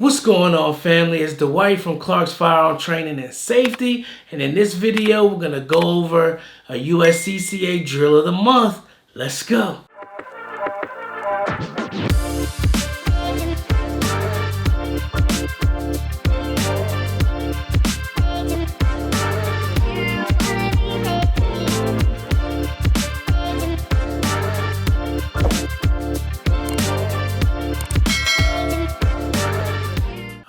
What's going on, family? It's Dwight from Clark's Firearm Training and Safety, and in this video we're going to go over a USCCA Drill of the Month. Let's go.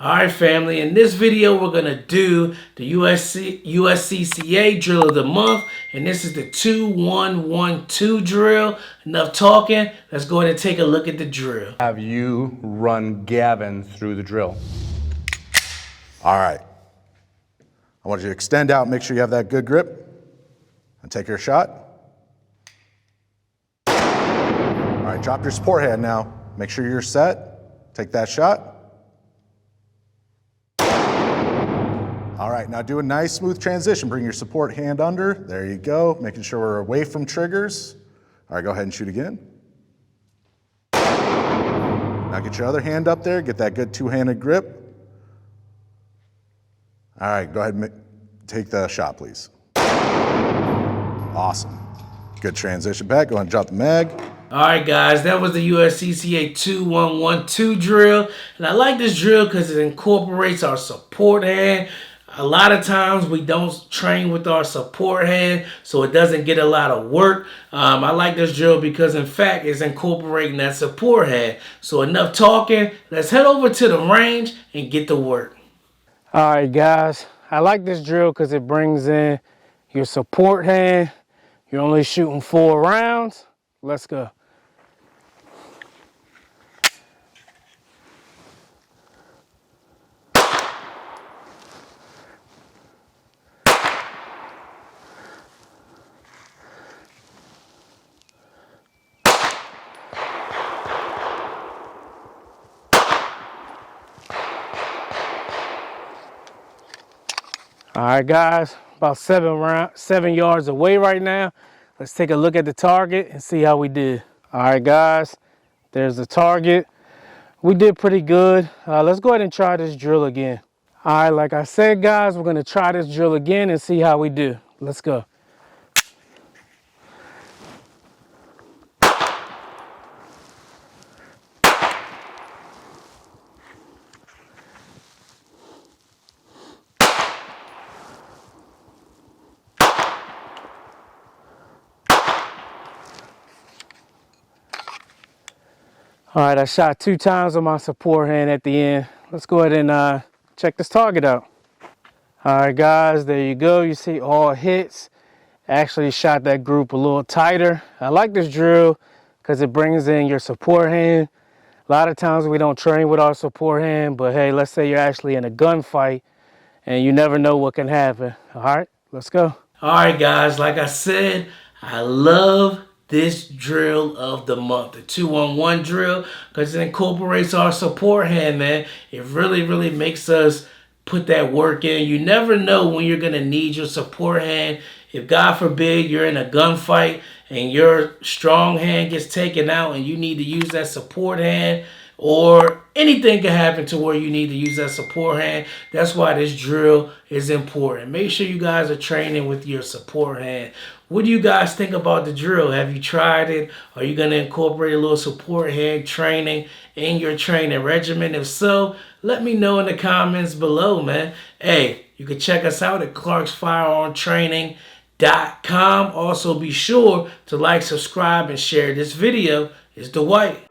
Alright, family, in this video we're going to do the USCCA Drill of the Month, and this is the 2-1-1-2 drill. Enough talking, let's go ahead and take a look at the drill. Have you run Gavin through the drill. All right. I want you to extend out, make sure you have that good grip, and take your shot. All right, drop your support hand now. Make sure you're set. Take that shot. All right, now do a nice smooth transition. Bring your support hand under. There you go, making sure we're away from triggers. All right, go ahead and shoot again. Now get your other hand up there, get that good two-handed grip. All right, go ahead and take the shot, please. Awesome. Good transition back. Go ahead and drop the mag. All right, guys, that was the USCCA 2-1-1-2 drill. And I like this drill because it incorporates our support hand. A lot of times we don't train with our support hand, so it doesn't get a lot of work. I like this drill because, in fact, it's incorporating that support hand. So enough talking. Let's head over to the range and get to work. All right, guys, I like this drill because it brings in your support hand. You're only shooting 4 rounds. Let's go. All right, guys, about 7 yards away right now. Let's take a look at the target and see how we did. All right, guys, there's the target. We did pretty good. Let's go ahead and try this drill again. All right, like I said, guys, we're gonna try this drill again and see how we do. Let's go. All right, I shot 2 times on my support hand at the end. Let's go ahead and check this target out. All right, guys, there you go. You see all hits. Actually shot that group a little tighter. I like this drill because it brings in your support hand. A lot of times we don't train with our support hand, but hey, let's say you're actually in a gunfight and you never know what can happen. All right, let's go. All right, guys, like I said, I love this drill of the month, the 2-1-1 drill, because it incorporates our support hand, man. It really makes us put that work in. You never know when you're going to need your support hand. If, God forbid, you're in a gunfight and your strong hand gets taken out and you need to use that support hand, or anything can happen to where you need to use that support hand. That's why this drill is important. Make sure you guys are training with your support hand. What do you guys think about the drill? Have you tried it? Are you going to incorporate a little support hand training in your training regimen? If so, let me know in the comments below, man. Hey, you can check us out at clarksfirearmtraining.com. Also, be sure to like, subscribe, and share this video. It's Dwight.